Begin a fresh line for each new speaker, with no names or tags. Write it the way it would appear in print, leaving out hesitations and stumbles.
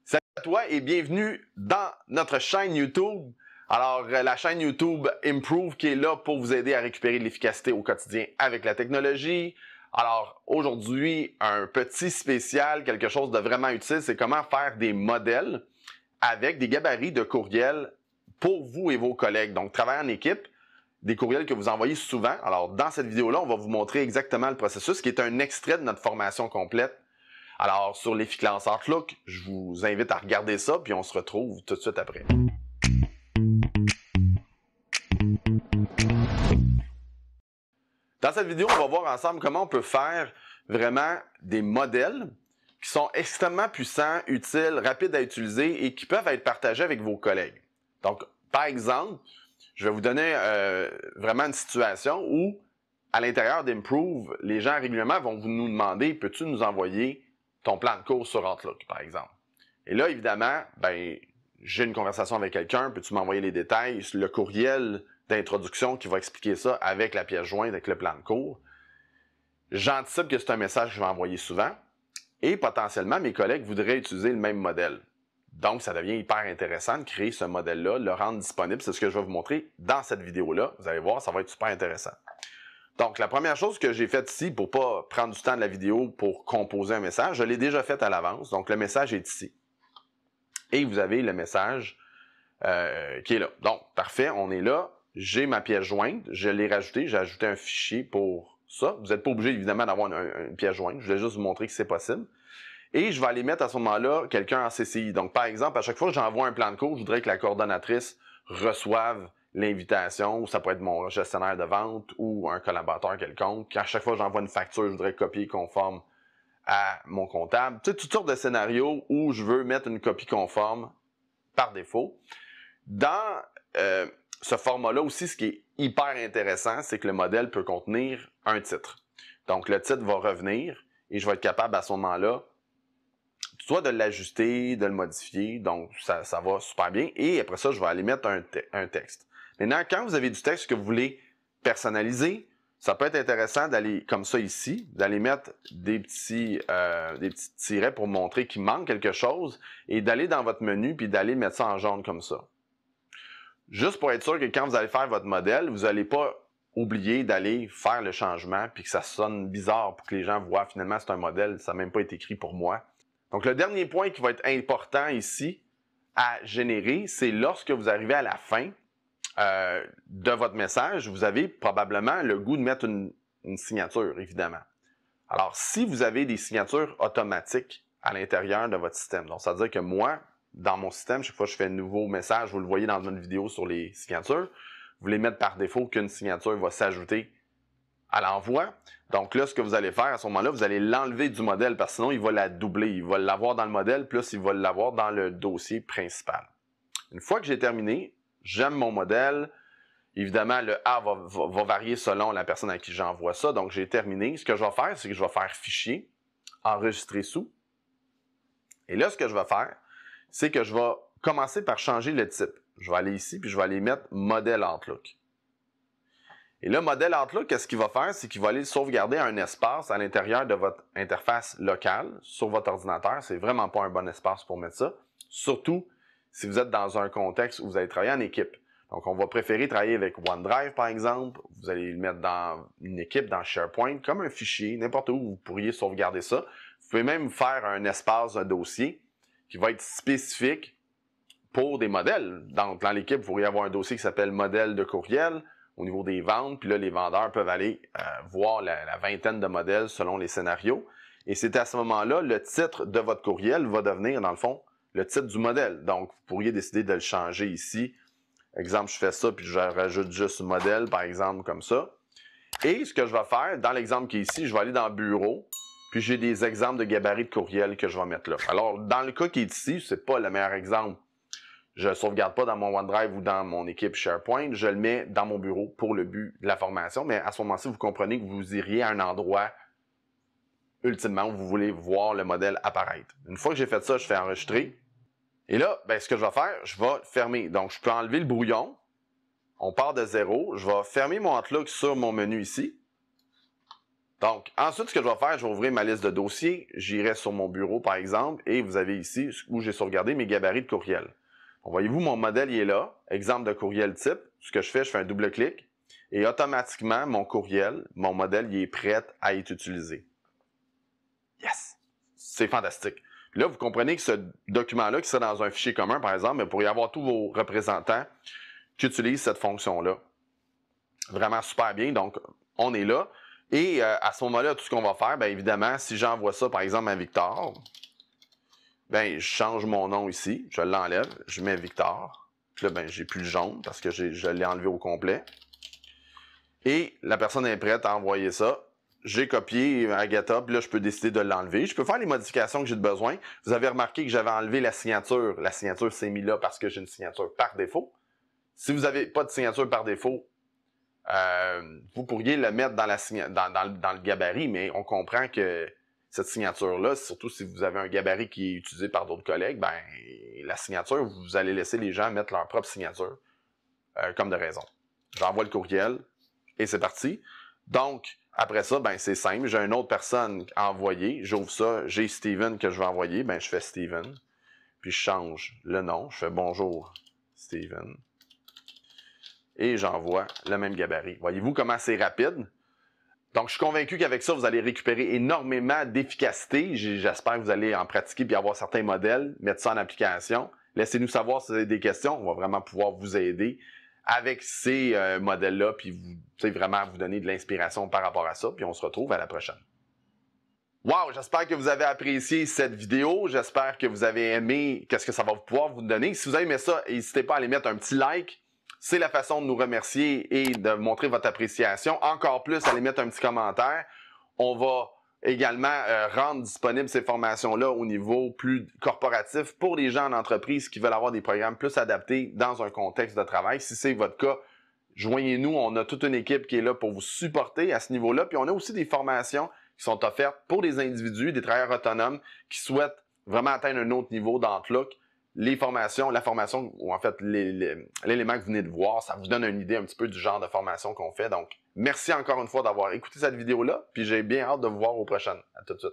Salut à toi et bienvenue dans notre chaîne YouTube. Alors, la chaîne YouTube Improve qui est là pour vous aider à récupérer de l'efficacité au quotidien avec la technologie. Alors, aujourd'hui, un petit spécial, quelque chose de vraiment utile, c'est comment faire des modèles avec des gabarits de courriels pour vous et vos collègues. Donc, travailler en équipe, des courriels que vous envoyez souvent. Alors, dans cette vidéo-là, on va vous montrer exactement le processus qui est un extrait de notre formation complète. Alors, sur l'Efficlance Outlook, je vous invite à regarder ça, puis on se retrouve tout de suite après. Dans cette vidéo, on va voir ensemble comment on peut faire vraiment des modèles qui sont extrêmement puissants, utiles, rapides à utiliser et qui peuvent être partagés avec vos collègues. Donc, par exemple, je vais vous donner vraiment une situation où, à l'intérieur d'Improve, les gens régulièrement vont nous demander « Peux-tu nous envoyer ton plan de cours sur Outlook, par exemple. » Et là, évidemment, j'ai une conversation avec quelqu'un, peux-tu m'envoyer les détails, le courriel d'introduction qui va expliquer ça avec la pièce jointe, avec le plan de cours. J'anticipe que c'est un message que je vais envoyer souvent et potentiellement, mes collègues voudraient utiliser le même modèle. Donc, ça devient hyper intéressant de créer ce modèle-là, le rendre disponible. C'est ce que je vais vous montrer dans cette vidéo-là. Vous allez voir, ça va être super intéressant. Donc, la première chose que j'ai faite ici, pour pas prendre du temps de la vidéo pour composer un message, je l'ai déjà fait à l'avance. Donc, le message est ici. Et vous avez le message qui est là. Donc, parfait, on est là. J'ai ma pièce jointe, je l'ai rajouté, j'ai ajouté un fichier pour ça. Vous n'êtes pas obligé, évidemment, d'avoir une pièce jointe. Je voulais juste vous montrer que c'est possible. Et je vais aller mettre à ce moment-là quelqu'un en CCI. Donc, par exemple, à chaque fois que j'envoie un plan de cours, je voudrais que la coordonnatrice reçoive l'invitation, ou ça peut être mon gestionnaire de vente ou un collaborateur quelconque. À chaque fois que j'envoie une facture, je voudrais copier conforme à mon comptable. Tu sais, toutes sortes de scénarios où je veux mettre une copie conforme par défaut. Dans ce format-là aussi, ce qui est hyper intéressant, c'est que le modèle peut contenir un titre. Donc, le titre va revenir et je vais être capable à ce moment-là soit de l'ajuster, de le modifier, donc ça va super bien. Et après ça, je vais aller mettre un texte. Maintenant, quand vous avez du texte que vous voulez personnaliser, ça peut être intéressant d'aller, comme ça ici, d'aller mettre des petits tirets pour montrer qu'il manque quelque chose et d'aller dans votre menu puis d'aller mettre ça en jaune comme ça. Juste pour être sûr que quand vous allez faire votre modèle, vous n'allez pas oublier d'aller faire le changement puis que ça sonne bizarre pour que les gens voient finalement c'est un modèle, ça n'a même pas été écrit pour moi. Donc, le dernier point qui va être important ici à générer, c'est lorsque vous arrivez à la fin de votre message, vous avez probablement le goût de mettre une signature, évidemment. Alors, si vous avez des signatures automatiques à l'intérieur de votre système, donc ça veut dire que moi, dans mon système, chaque fois que je fais un nouveau message, vous le voyez dans une vidéo sur les signatures, vous voulez mettre par défaut qu'une signature va s'ajouter à l'envoi. Donc là, ce que vous allez faire à ce moment-là, vous allez l'enlever du modèle parce que sinon, il va la doubler. Il va l'avoir dans le modèle, plus il va l'avoir dans le dossier principal. Une fois que j'ai terminé, j'aime mon modèle. Évidemment, le A va varier selon la personne à qui j'envoie ça. Donc, j'ai terminé. Ce que je vais faire, c'est que je vais faire Fichier, Enregistrer sous. Et là, ce que je vais faire, c'est que je vais commencer par changer le type. Je vais aller ici, puis je vais aller mettre Modèle Outlook. Et là, modèle Outlook, qu'est-ce qu'il va faire? C'est qu'il va aller sauvegarder un espace à l'intérieur de votre interface locale sur votre ordinateur. C'est vraiment pas un bon espace pour mettre ça. Surtout si vous êtes dans un contexte où vous allez travailler en équipe. Donc, on va préférer travailler avec OneDrive, par exemple. Vous allez le mettre dans une équipe, dans SharePoint, comme un fichier, n'importe où vous pourriez sauvegarder ça. Vous pouvez même faire un espace, un dossier qui va être spécifique pour des modèles. Donc, dans l'équipe, vous pourriez avoir un dossier qui s'appelle modèle de courriel au niveau des ventes, puis là, les vendeurs peuvent aller voir la vingtaine de modèles selon les scénarios. Et c'est à ce moment-là, le titre de votre courriel va devenir, dans le fond, le titre du modèle. Donc, vous pourriez décider de le changer ici. Exemple, je fais ça, puis je rajoute juste modèle, par exemple, comme ça. Et ce que je vais faire, dans l'exemple qui est ici, je vais aller dans Bureau, puis j'ai des exemples de gabarits de courriel que je vais mettre là. Alors, dans le cas qui est ici, c'est pas le meilleur exemple. Je ne sauvegarde pas dans mon OneDrive ou dans mon équipe SharePoint, je le mets dans mon bureau pour le but de la formation, mais à ce moment-ci, vous comprenez que vous iriez à un endroit, ultimement, où vous voulez voir le modèle apparaître. Une fois que j'ai fait ça, je fais enregistrer. Et là, ce que je vais faire, je vais fermer. Donc, je peux enlever le brouillon. On part de zéro. Je vais fermer mon Outlook sur mon menu ici. Donc, ensuite, ce que je vais faire, je vais ouvrir ma liste de dossiers. J'irai sur mon bureau, par exemple, et vous avez ici où j'ai sauvegardé mes gabarits de courriel. Donc, voyez-vous, mon modèle, il est là. Exemple de courriel type. Ce que je fais un double-clic. Et automatiquement, mon courriel, mon modèle, il est prêt à être utilisé. Yes! C'est fantastique. Puis là, vous comprenez que ce document-là, qui serait dans un fichier commun, par exemple, il pourrait y avoir tous vos représentants qui utilisent cette fonction-là. Vraiment super bien. Donc, on est là. Et à ce moment-là, tout ce qu'on va faire, bien évidemment, si j'envoie ça, par exemple, à Victor, bien, je change mon nom ici, je l'enlève, je mets Victor. Puis là, bien, j'ai plus le jaune parce que je l'ai enlevé au complet. Et la personne est prête à envoyer ça. J'ai copié Agatha, puis là, je peux décider de l'enlever. Je peux faire les modifications que j'ai besoin. Vous avez remarqué que j'avais enlevé la signature. La signature s'est mise là parce que j'ai une signature par défaut. Si vous n'avez pas de signature par défaut, vous pourriez le mettre dans le gabarit, mais on comprend que cette signature-là, surtout si vous avez un gabarit qui est utilisé par d'autres collègues, ben la signature, vous allez laisser les gens mettre leur propre signature comme de raison. J'envoie le courriel et c'est parti. Donc, après ça, ben c'est simple. J'ai une autre personne à envoyer. J'ouvre ça. J'ai Steven que je vais envoyer. Ben je fais Steven. Puis je change le nom. Je fais bonjour Steven. Et j'envoie le même gabarit. Voyez-vous comment c'est rapide? Donc, je suis convaincu qu'avec ça, vous allez récupérer énormément d'efficacité. J'espère que vous allez en pratiquer puis avoir certains modèles, mettre ça en application. Laissez-nous savoir si vous avez des questions. On va vraiment pouvoir vous aider avec ces modèles-là puis vraiment vous donner de l'inspiration par rapport à ça. Puis on se retrouve à la prochaine. Wow, j'espère que vous avez apprécié cette vidéo. J'espère que vous avez aimé qu'est-ce que ça va pouvoir vous donner. Si vous avez aimé ça, n'hésitez pas à aller mettre un petit like. C'est la façon de nous remercier et de montrer votre appréciation. Encore plus, allez mettre un petit commentaire. On va également rendre disponibles ces formations-là au niveau plus corporatif pour les gens en entreprise qui veulent avoir des programmes plus adaptés dans un contexte de travail. Si c'est votre cas, joignez-nous. On a toute une équipe qui est là pour vous supporter à ce niveau-là. Puis on a aussi des formations qui sont offertes pour des individus, des travailleurs autonomes qui souhaitent vraiment atteindre un autre niveau d'Outlook. La formation, ou en fait l'élément que vous venez de voir, ça vous donne une idée un petit peu du genre de formation qu'on fait. Donc, merci encore une fois d'avoir écouté cette vidéo-là, puis j'ai bien hâte de vous voir aux prochaines. À tout de suite.